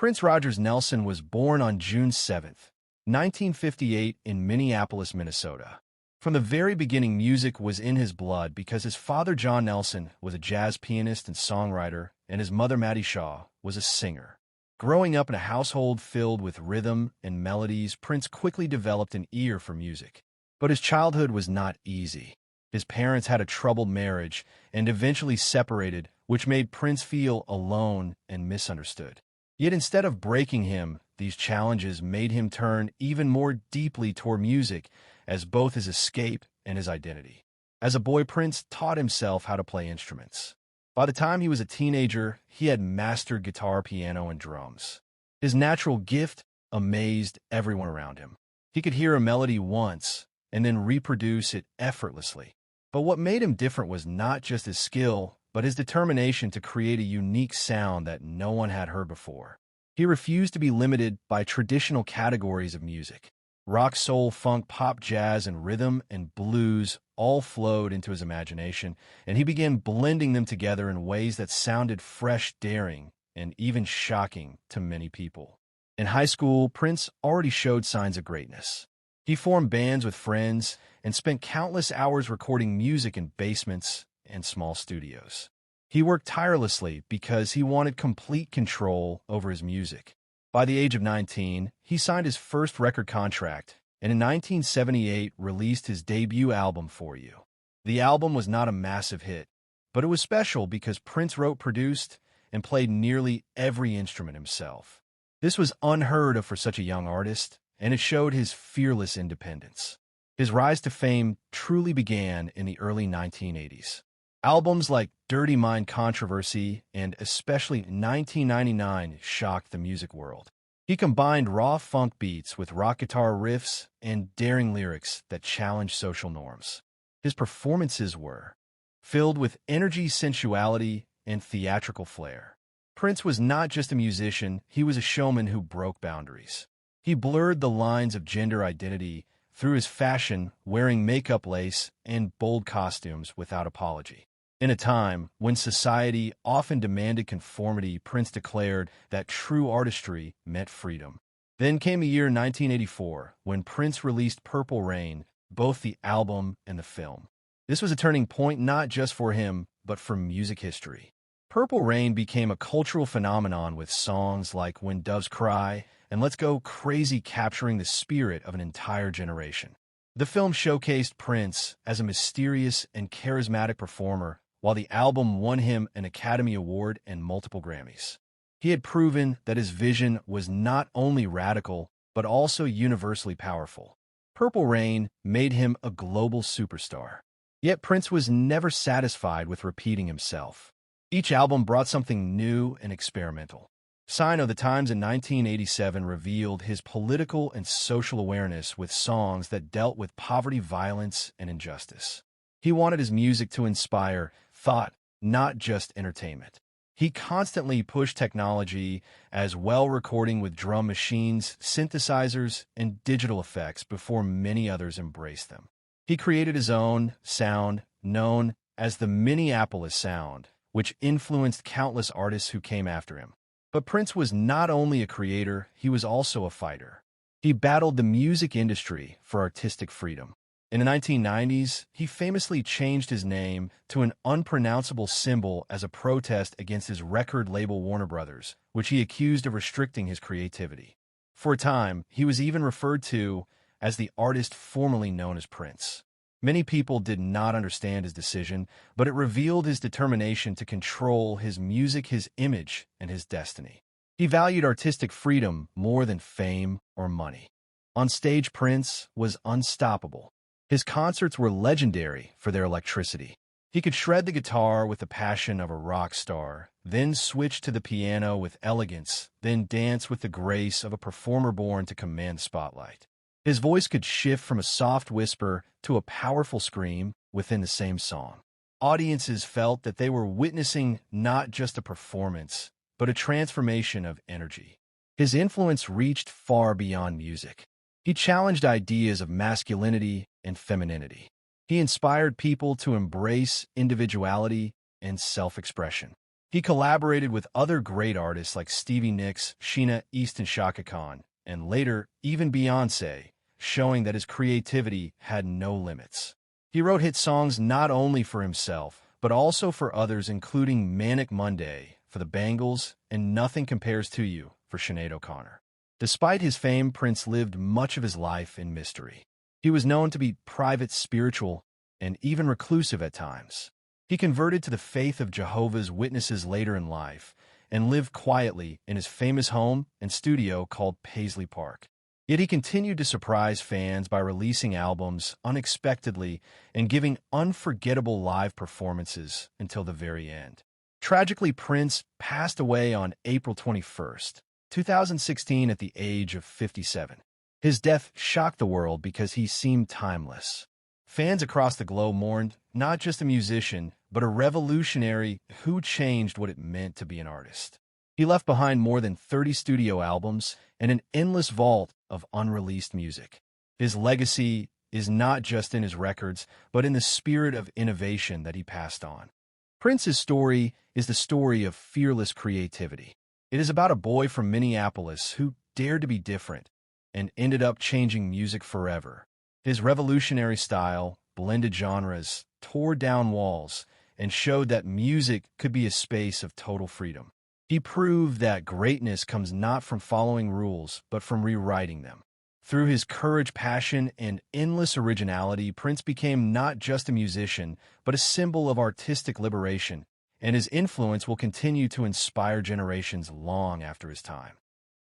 Prince Rogers Nelson was born on June 7, 1958 in Minneapolis, Minnesota. From the very beginning, music was in his blood because his father, John Nelson, was a jazz pianist and songwriter, and his mother, Mattie Shaw, was a singer. Growing up in a household filled with rhythm and melodies, Prince quickly developed an ear for music. But his childhood was not easy. His parents had a troubled marriage and eventually separated, which made Prince feel alone and misunderstood. Yet instead of breaking him, these challenges made him turn even more deeply toward music as both his escape and his identity. As a boy, Prince taught himself how to play instruments. By the time he was a teenager, he had mastered guitar, piano, and drums. His natural gift amazed everyone around him. He could hear a melody once and then reproduce it effortlessly. But what made him different was not just his skill, but his determination to create a unique sound that no one had heard before. He refused to be limited by traditional categories of music. Rock, soul, funk, pop, jazz, and rhythm and blues all flowed into his imagination, and he began blending them together in ways that sounded fresh, daring, and even shocking to many people. In high school, Prince already showed signs of greatness. He formed bands with friends and spent countless hours recording music in basements and small studios. He worked tirelessly because he wanted complete control over his music. By the age of 19, he signed his first record contract, and in 1978 released his debut album, For You. The album was not a massive hit, but it was special because Prince wrote, produced, and played nearly every instrument himself. This was unheard of for such a young artist, and it showed his fearless independence. His rise to fame truly began in the early 1980s. Albums like Dirty Mind, Controversy, and especially 1999 shocked the music world. He combined raw funk beats with rock guitar riffs and daring lyrics that challenged social norms. His performances were filled with energy, sensuality, and theatrical flair. Prince was not just a musician, he was a showman who broke boundaries. He blurred the lines of gender identity through his fashion, wearing makeup, lace, and bold costumes without apology. In a time when society often demanded conformity, Prince declared that true artistry meant freedom. Then came the year 1984, when Prince released Purple Rain, both the album and the film. This was a turning point not just for him, but for music history. Purple Rain became a cultural phenomenon with songs like When Doves Cry and Let's Go Crazy capturing the spirit of an entire generation. The film showcased Prince as a mysterious and charismatic performer, while the album won him an Academy Award and multiple Grammys. He had proven that his vision was not only radical, but also universally powerful. Purple Rain made him a global superstar. Yet Prince was never satisfied with repeating himself. Each album brought something new and experimental. Sign of the Times in 1987 revealed his political and social awareness with songs that dealt with poverty, violence, and injustice. He wanted his music to inspire thought, not just entertainment. He constantly pushed technology as well, recording with drum machines, synthesizers, and digital effects before many others embraced them. He created his own sound, known as the Minneapolis sound, which influenced countless artists who came after him. But Prince was not only a creator, he was also a fighter. He battled the music industry for artistic freedom. In the 1990s, he famously changed his name to an unpronounceable symbol as a protest against his record label Warner Brothers, which he accused of restricting his creativity. For a time, he was even referred to as the artist formerly known as Prince. Many people did not understand his decision, but it revealed his determination to control his music, his image, and his destiny. He valued artistic freedom more than fame or money. On stage, Prince was unstoppable. His concerts were legendary for their electricity. He could shred the guitar with the passion of a rock star, then switch to the piano with elegance, then dance with the grace of a performer born to command the spotlight. His voice could shift from a soft whisper to a powerful scream within the same song. Audiences felt that they were witnessing not just a performance, but a transformation of energy. His influence reached far beyond music. He challenged ideas of masculinity and femininity. He inspired people to embrace individuality and self-expression. He collaborated with other great artists like Stevie Nicks, Sheena Easton Chaka Khan, and later even Beyoncé, showing that his creativity had no limits. He wrote hit songs not only for himself, but also for others, including Manic Monday for the Bangles and Nothing Compares to You for Sinead O'Connor. Despite his fame, Prince lived much of his life in mystery. He was known to be private, spiritual, and even reclusive at times. He converted to the faith of Jehovah's Witnesses later in life and lived quietly in his famous home and studio called Paisley Park. Yet he continued to surprise fans by releasing albums unexpectedly and giving unforgettable live performances until the very end. Tragically, Prince passed away on April 21st, 2016 at the age of 57. His death shocked the world because he seemed timeless. Fans across the globe mourned not just a musician, but a revolutionary who changed what it meant to be an artist. He left behind more than 30 studio albums and an endless vault of unreleased music. His legacy is not just in his records, but in the spirit of innovation that he passed on. Prince's story is the story of fearless creativity. It is about a boy from Minneapolis who dared to be different and ended up changing music forever. His revolutionary style blended genres, tore down walls, and showed that music could be a space of total freedom. He proved that greatness comes not from following rules, but from rewriting them. Through his courage, passion, and endless originality, Prince became not just a musician, but a symbol of artistic liberation, and his influence will continue to inspire generations long after his time.